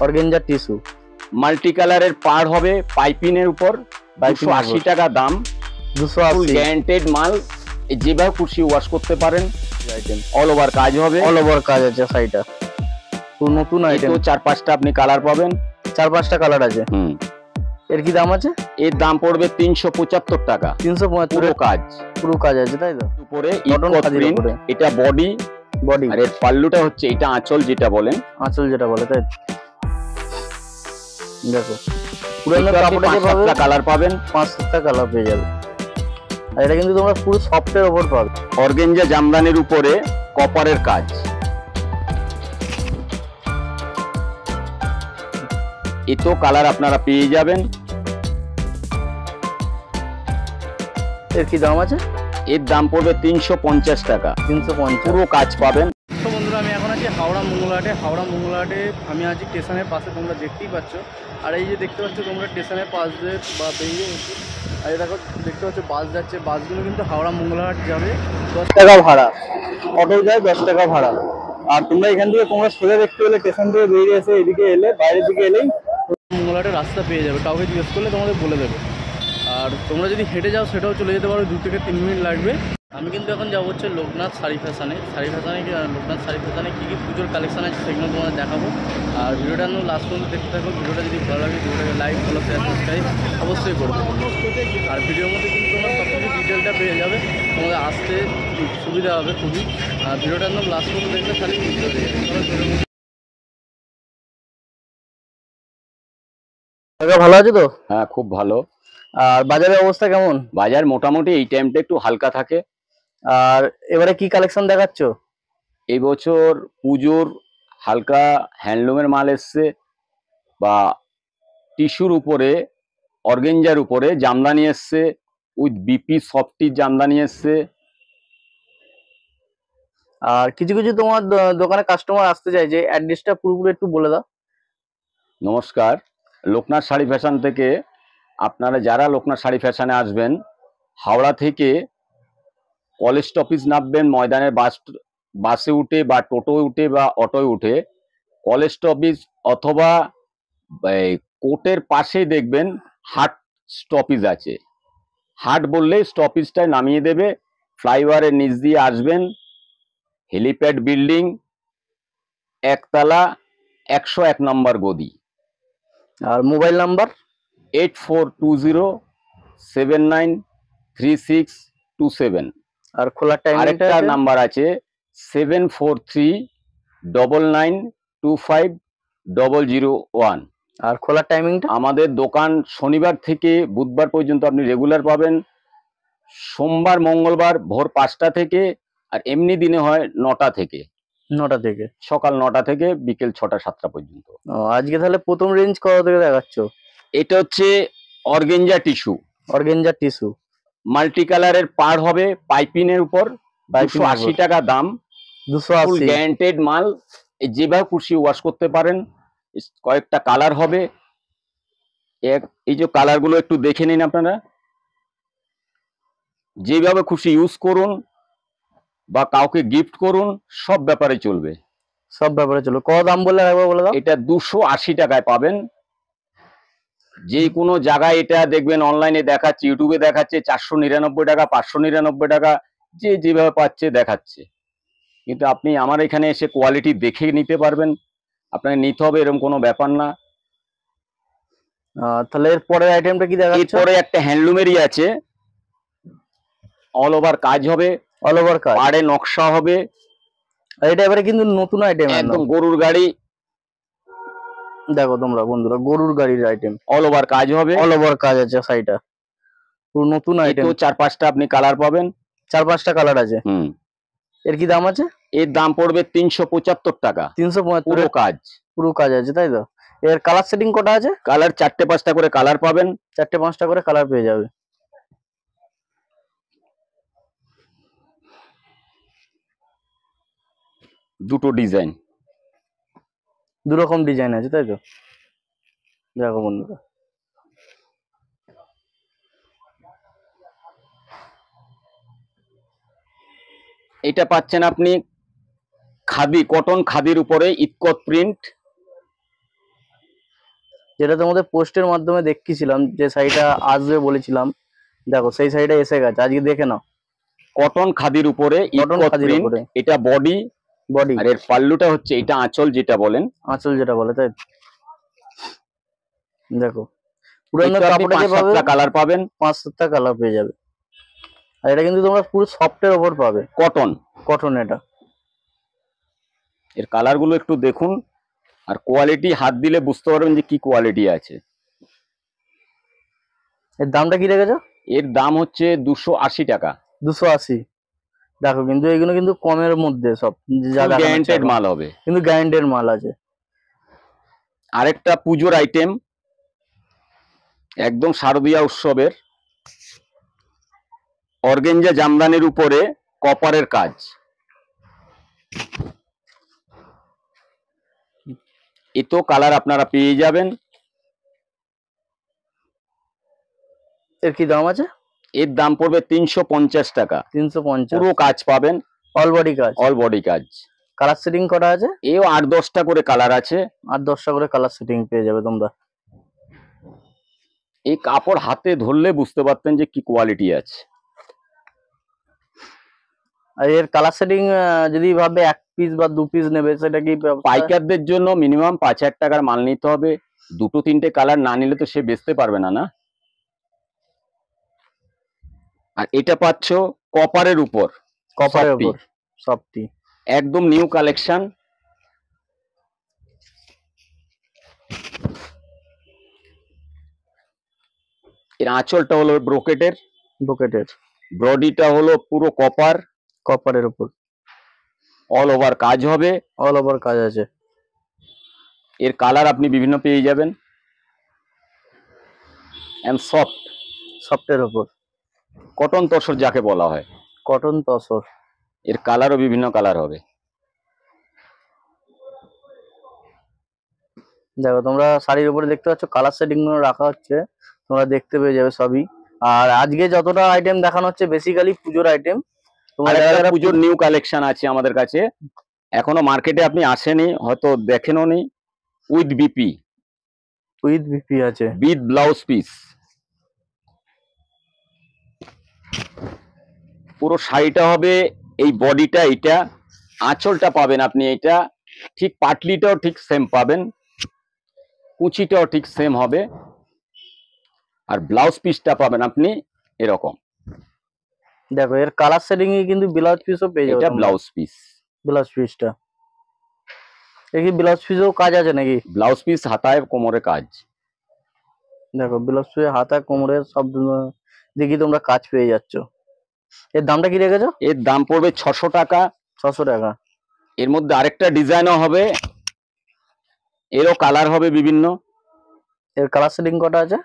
Organza tissue multi কালারের পাড় হবে পাইপিনের উপর, 280 টাকা দাম। 280 গ্যারান্টেড মাল, যেভাবে খুশি ওয়াশ করতে পারেন। অল ওভার কাজ হবে, অল ওভার কাজ আছে সাইডটা। তো নতুন আইটেম, 4-5টা আপনি কালার পাবেন, 4-5টা কালার আছে। এর কি দাম আছে? এর দাম পড়বে 375 টাকা। 375 কাজ, পুরো কাজ আছে তাই তো? উপরে এটা বডি, আর এর পাল্লুটা হচ্ছে এটা আঁচল যেটা বলেন, আঁচল যেটা বলে তাই। দেখো পুরো কাপড়ে 5-7টা কালার পাবেন, 5-7টা কালার পেয়ে যাবে। আর এটা কিন্তু তোমরা পুরো সফটের উপর পাবে। অর্গানজা জামদানির উপরে কপারের কাজ। এতো কালার আপনারা পেয়ে যাবেন। এর কি দাম আছে? এর দাম পড়বে 350 টাকা। 350 পুরো কাজ পাবেন। তো বন্ধুরা আমি এখন আছি হাওড়া মঙ্গলহাটে। হাওড়া মঙ্গলহাটে আমি আছি স্টেশনের পাশে, তোমরা দেখতেই পাচ্ছ। আর এই যে দেখতে পাচ্ছ তোমরা স্টেশনের পাশ দিয়ে বা বেরিয়ে এসে, আর দেখো দেখতে পাচ্ছ বাস যাচ্ছে। বাসগুলো কিন্তু হাওড়া মঙ্গলহাট যাবে, 10 টাকা ভাড়া। অটো যায় 10 টাকা ভাড়া। আর তোমরা এখান থেকে তোমরা সোজা দেখতে পেলে স্টেশন থেকে বেরিয়ে এসে এদিকে এলে, বাইরের দিকে এলেই মঙ্গলহাটের রাস্তা পেয়ে যাবে। কাউকে জিজ্ঞেস করলে তোমাদের বলে দেবে। আর তোমরা যদি হেঁটে যাও সেটাও চলে যেতে পারো, 2 থেকে 3 মিনিট লাগবে। আমি কিন্তু এখন যাবো হচ্ছে লোকনাথ শাড়ি ফ্যাশনে। লোকনাথ শাড়ি ফ্যাশনে কী কী পুজোর কালেকশন আছে সেগুলো তোমাদের দেখাবো। আর ভিডিওটা লাস্ট পর্যন্ত দেখতে থাকো। ভিডিওটা যদি ভালো লাগে ভিডিওটাকে লাইক, ফলো, শেয়ার, সাবস্ক্রাইব অবশ্যই করবে। আর ভিডিওর মধ্যে কিন্তু তোমরা সব কিছু ডিটেলটা পেয়ে যাবে, তোমাদের আসতে সুবিধা হবে খুবই। আর ভিডিওটা একদম লাস্ট পর্যন্ত দেখলে খালি ভিডিও পেয়ে যাবে। ভালো আছে তো? হ্যাঁ, খুব ভালো। আর বাজারের অবস্থা কেমন? বাজার মোটামুটি এই টাইমটা একটু হালকা থাকে। আর এবারে কি কালেকশন দেখাচ্ছ? এই বছর পুজোর হালকা হ্যান্ডলুমের মাল এসছে, বা টিস্যুর উপরে অর্গানজার উপরে জামদানি এসছে, উইথ বিপি সফটির জামদানি এসছে। আর কিছু কিছু তোমার দোকানে কাস্টমার আসতে চাই, যে অ্যাড্রেসটা পুরোপুরি একটু বলে দাও। নমস্কার, লোকনাথ শাড়ি ফ্যাশন থেকে আপনারা যারা লোকনাথ শাড়ি ফ্যাশনে আসবেন, হাওড়া থেকে কলেজ স্টপেজ নামবেন, ময়দানের বাসে উঠে বা টোটোয় উঠে বা অটোয় উঠে কলেজ স্টপেজ অথবা কোর্টের পাশেই দেখবেন হাট স্টপেজ আছে। হাট বললে স্টপেজটায় নামিয়ে দেবে। ফ্লাইওভারের নিচ দিয়ে আসবেন, হেলিপ্যাড বিল্ডিং, একতলা, 101 নম্বর গদি। আর মোবাইল নাম্বার 8420793627। আর খোলার টাইম আরেকটা নাম্বার আছে 7439992501। আর খোলার টাইমিংটা? আমাদের দোকান শনিবার থেকে বুধবার পর্যন্ত আপনি রেগুলার পাবেন। সোমবার মঙ্গলবার ভোর 5টা থেকে, আর এমনি দিনে হয় 9টা থেকে। 9টা থেকে সকাল 9টা থেকে বিকেল 6টা-7টা পর্যন্ত। আজকে তাহলে প্রথম রেঞ্জ কত থেকে দেখাচ্ছ? এটা হচ্ছে organza tissue. Organza tissue multi কালারের পাড় হবে পাইপিনের উপর, 280 টাকা দাম। 280 গ্যারান্টেড মাল, যেভাবে খুশি ওয়াশ করতে পারেন। কয়েকটা কালার হবে, এই যে কালারগুলো একটু দেখে নিন আপনারা। যেভাবে খুশি ইউজ করুন বা কাউকে গিফট করুন, সব ব্যাপারে চলবে। সব ব্যাপারে চলবে। কত দাম বললে একবার বলে দাও। এটা 280 টাকায় পাবেন। যে কোনো জায়গায় এটা দেখবেন, অনলাইনে দেখাচ্ছে, ইউটিউবে দেখাচ্ছে 499 টাকা, 599 টাকা, যে যেভাবে পাচ্ছে দেখাচ্ছে। কিন্তু আপনি আমার এখানে এসে কোয়ালিটি দেখে নিতে পারবেন। আপনাকে নিতে হবে এরকম কোনো ব্যাপার না। তাহলে এর পরের আইটেমটা কি দেখাচ্ছ? এরপরে একটা হ্যান্ডলুমেরই আছে, অল ওভার কাজ হবে, অল ওভার কাজ, পাড়ে নকশা হবে। আর এটা এবারে কিন্তু নতুন আইটেম, একদম গরুর গাড়ি। দেখো তোমরা বন্ধুরা, গরুর গাড়ির আইটেম, অল ওভার কাজ হবে, অল ওভার কাজ আছে সাইডটা। পুরো নতুন আইটেম। তো 4-5টা আপনি কালার পাবেন, 4-5টা কালার আছে। এর কি দাম আছে? এর দাম পড়বে 375 টাকা। 375 পুরো কাজ, পুরো কাজ আছে তাই তো? এর কালার সেটিং কটা আছে? কালার 4-5টা করে কালার পাবেন, 4-5টা করে কালার পেয়ে যাবে। দুটো ডিজাইন, 2 রকম ডিজাইন আছে তাই তো? দেখো বন্ধুরা, এটা পাচ্ছেন আপনি খাদি, কটন খাদির উপরে ইকত প্রিন্ট, যেটা তোমাদের পোস্টের মাধ্যমে দেখিয়েছিলাম, যে শাড়িটা আসবে বলেছিলাম, দেখো সেই শাড়িটা এসে গেছে, আজকে দেখে নাও। কটন খাদির উপরে কটন ইকত খাদির প্রিন্ট, উপরে এটা বডি বডি, আর এর পাল্লুটা হচ্ছে এটা আঁচল যেটা বলেন। আঁচল যেটা বলে, তাই দেখো পুরো এটা আপনি কাপড়ে যে পাবে 5-7টা কালার পাবেন, 5-7টা কালার পেয়ে যাবে। আর এটা কিন্তু তোমরা পুরো সফটের ওপর পাবে, কটন। কটন। এটা এর কালার গুলো একটু দেখুন, আর কোয়ালিটি হাত দিলে বুঝতে পারবেন যে কি কোয়ালিটি আছে। এর দামটা কি রেখেছো? এর দাম হচ্ছে 280 টাকা। 280। দেখো কিন্তু এগুলো কিন্তু কমের মধ্যে সব, যা দেখানো গ্যারান্টেড মাল হবে, কিন্তু গ্যারান্টেড মাল আছে। আরেকটা পুজোর আইটেম, একদম শারদীয়া উৎসবের, অর্গেঞ্জা জামদানির উপরে কপারের কাজ। এতো কালার আপনারা পেয়ে যাবেন। এর কি দাম আছে? এর দাম পড়বে 350 টাকা। 350, পুরো কাজ পাবেন, অল বডি কাজ। অল বডি কাজ। কালার সেটিং করা আছে, এও 8-10টা করে কালার আছে, 8-10টা করে কালার সেটিং পেয়ে যাবে তোমরা। এই কাপড় হাতে ধরলে বুঝতে পারতেন যে কি কোয়ালিটি আছে। আর এর কালার সেটিং যদি ভাবে 1 পিস বা 2 পিস নেবে, সেটা কি পাইকারদের জন্য মিনিমাম 5,000 টাকার মাল নিতে হবে। 2-3টে কালার না নিলে তো সে বেচতে পারবে না। আর এটা পাচ্ছ কপারের উপর, কপারের উপর সফটি, একদম নিউ কালেকশন। এর আঁচলটা হলো ব্রোকেটের, বডিটা হলো পুরো কপারের উপর, অল ওভার কাজ হবে, অল ওভার কাজ আছে। এর কালার আপনি বিভিন্ন পেয়ে যাবেন। এন্ড সফটের উপর কটন তসর যাকে বলা হয়, কটন তসর। এর কালারও বিভিন্ন কালার হবে। দেখো তোমরা শাড়ির উপরে দেখতে পাচ্ছ কালার সেটিং গুলো রাখা হচ্ছে, তোমরা দেখতে পেয়ে যাবে সবই। আর আজকে যতটা আইটেম দেখানো হচ্ছে বেসিক্যালি পুজোর আইটেম। তোমরা যারা পুজোর নিউ কালেকশন আছে আমাদের কাছে, এখনো মার্কেটে আপনি আসেনি, হয়তো দেখেনও নি। উইথ বিপি আছে, উইথ ব্লাউজ পিস। পুরো শাড়িটা হবে এই বডিটা, এটা আঁচলটা পাবেন আপনি, এটা ঠিক পাটলিটাও ঠিক সেম পাবেন, কুচিটাও ঠিক সেম হবে, আর ব্লাউজ পিসটা পাবেন আপনি এরকম। দেখো এর কালার সেটিং এ কিন্তু ব্লাউজ পিসও পেয়ে যাবে। এটা ব্লাউজ পিসটা এই কি ব্লাউজ পিসেও কাজ আছে নাকি? ব্লাউজ পিস হাতায় কোমরে কাজ। দেখো ব্লাউজ পিস হাতা কোমরে সব দেখি তোমরা কাজ পেয়ে যাচ্ছ। এর দামটা কি রেখেছো? এর দাম পড়বে 600 টাকা। 600 টাকা। এর মধ্যে আরেকটা ডিজাইনও হবে, এরও কালার হবে বিভিন্ন। এর কালার সেটিং কটা আছে?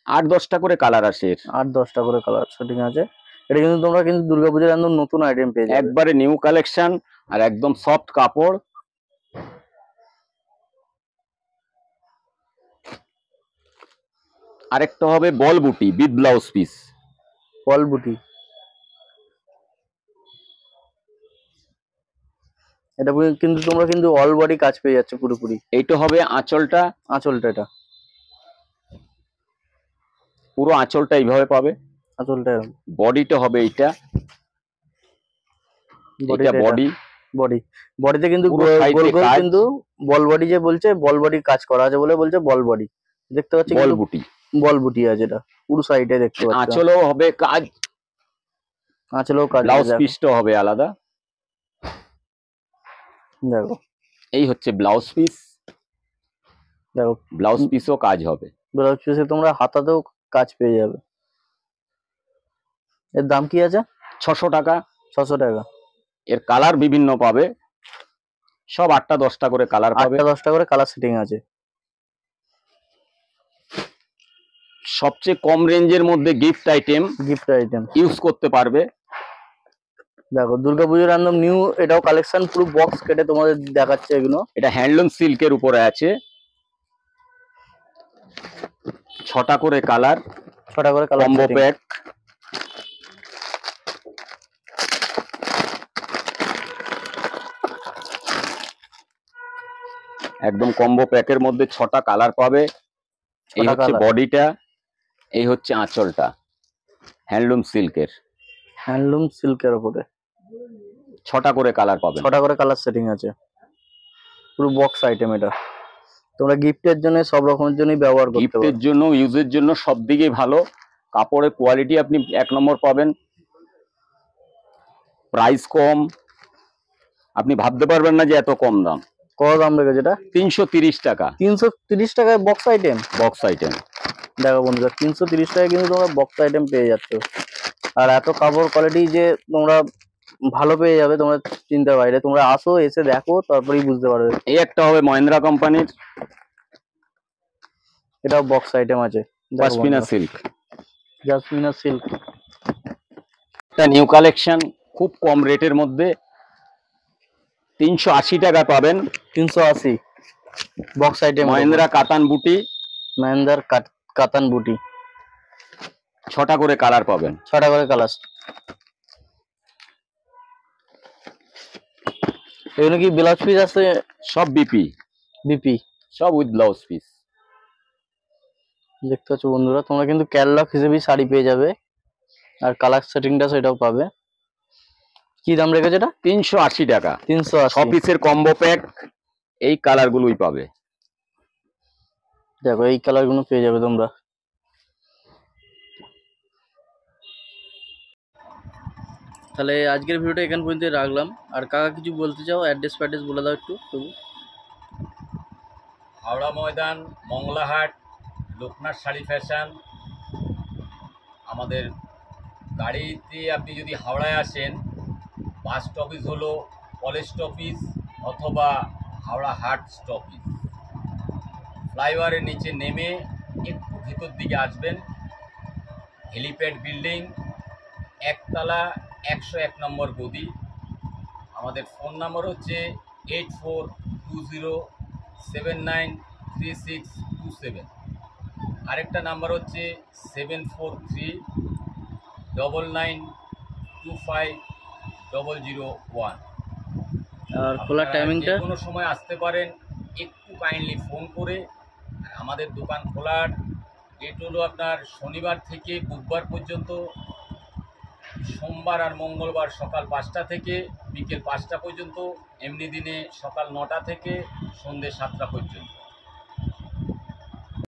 8-10টা করে কালার আছে, 8-10টা করে কালার সেটিং আছে। এটা কিন্তু তোমরা কিন্তু দুর্গাপূজার একদম নতুন আইটেম পেয়ে যাবে, একবারে নিউ কালেকশন, আর একদম সফট কাপড়। আরেকটা হবে বল বুটি উইথ ব্লাউজ পিস। বল বুটি, এটা কিন্তু তোমরা কিন্তু অল বডি কাজ পেয়ে যাচ্ছে পুরোপুরি। এইটা হবে আঁচলটা, এটা পুরো আঁচলটা এইভাবে পাবে, আঁচলটা। বডিটা হবে এইটা, এটা বডিতে কিন্তু গোল গোল কিন্তু বল বডি যে বলছে, বল বডি কাজ করা আছে বলে বলছে বল বডি। দেখতে পাচ্ছি বল বুটি আছে, এটা পুরো সাইডে দেখতে পাচ্ছি। আঁচলও হবে কাজ, আঁচলেও কাজ, ব্লাউজ পিসটা হবে আলাদা। দেখো এই হচ্ছে ব্লাউজ পিস, দেখো ব্লাউজ পিসও কাজ হবে। ব্লাউজ পিসে তোমরা হাতাতেও কাজ পেয়ে যাবে। এর দাম কি আছে? 600 টাকা। 600 টাকা। এর কালার বিভিন্ন পাবে, সব 8-10টা করে কালার পাবে, 8-10টা করে কালার সেটিং আছে। সবচেয়ে কম রেঞ্জের মধ্যে গিফট আইটেম ইউজ করতে পারবে। দেখো দুর্গাপুজোর একদম নিউ এটাও কালেকশন, পুরো বক্স কেটে তোমাদের দেখাচ্ছে এগুলো। এটা হ্যান্ডলুম সিল্কের উপরে আছে, 6টা করে কালার, কম্বো প্যাক। একদম কম্বো প্যাকের মধ্যে 6টা কালার পাবে, এই ছটা হচ্ছে কালার, বডিটা, এই হচ্ছে আঁচলটা, হ্যান্ডলুম সিল্কের। হ্যান্ডলুম সিল্কের ওপরে 6টা করে কালার পাবেন। 6টা করে কালার সেটিং আছে, পুরো বক্স আইটেম এটা। তোমরা গিফটের জন্য, সব রকমের জন্যই ব্যবহার করতে পারো। গিফটের জন্য, ইউজের জন্য সব দিকেই ভালো। কাপড়ের কোয়ালিটি আপনি 1 নম্বর পাবেন, প্রাইস কম, আপনি ভাবতে পারবেন না যে এত কম দাম। কত দাম রেখেছে এটা? 330 টাকা 330 টাকায় বক্স আইটেম। Box item. দেখো বন্ধুরা, 330 টাকায় কিন্তু তোমরা বক্স আইটেম পেয়ে যাচ্ছ। আর এত কাপড় কোয়ালিটি যে তোমরা ভালো পেয়ে যাবে, তোমরা চিন্তার বাইরে। তোমরা আসো, এসে দেখো, তারপরেই বুঝতে পারবে। এই একটা হবে মহিন্দ্রা কোম্পানির, এটাও বক্স আইটেম আছে। পশমিনা সিল্ক, জাসমিনা সিল্ক, একটা নিউ কালেকশন, খুব কম রেটের মধ্যে 380 টাকা পাবেন। 380 বক্স আইটেম, মহিন্দ্রা কাতান বুটি, মহেন্দার কাতান বুটি। 6টা করে কালার পাবেন। 6টা করে কালার। এগুলো কি ব্লাউজ পিস আছে? সব বিপি, বিপি, সব উইথ ব্লাউজ পিস। দেখতে পাচ্ছ বন্ধুরা, তোমরা কিন্তু ক্যাটালগ হিসেবেই শাড়ি পেয়ে যাবে, আর কালার সেটিংটা সেটাও পাবে। কি দাম রেখেছে এটা? 380 টাকা। 380। 6 পিসের কম্বো প্যাক, এই কালার গুলোই পাবে। দেখো, এই কালার গুলো পেয়ে যাবে তোমরা। তাহলে আজকের ভিডিওটা এখান পর্যন্ত রাখলাম। আর কাকা কিছু বলতে চাও? অ্যাড্রেস ফ্যাড্রেস বলে দাও একটু তবু। হাওড়া ময়দান, মংলাহাট, লোকনাথ শাড়ি ফ্যাশন। আমাদের গাড়িতে আপনি যদি হাওড়ায় আসেন, বাস স্টপেজ হলো কলেজ স্টপেজ অথবা হাওড়া হাট স্টপেজ। ফ্লাইওভারের নিচে নেমে একটু ভেতর দিকে আসবেন, হেলিপ্যাড বিল্ডিং, একতলা, 101 নম্বর গদি। আমাদের ফোন নাম্বার হচ্ছে 8420793627। আরেকটা নাম্বার হচ্ছে 7439925001। আর খোলার টাইমিংটা? কোনো সময় আসতে পারেন, একটু কাইন্ডলি ফোন করে। আমাদের দোকান খোলার ডেট হলো আপনার শনিবার থেকে বুধবার পর্যন্ত, সোমবার আর মঙ্গলবার সকাল 5টা থেকে বিকেল 5টা পর্যন্ত, এমনি দিনে সকাল 9টা থেকে সন্ধ্যে 7টা পর্যন্ত।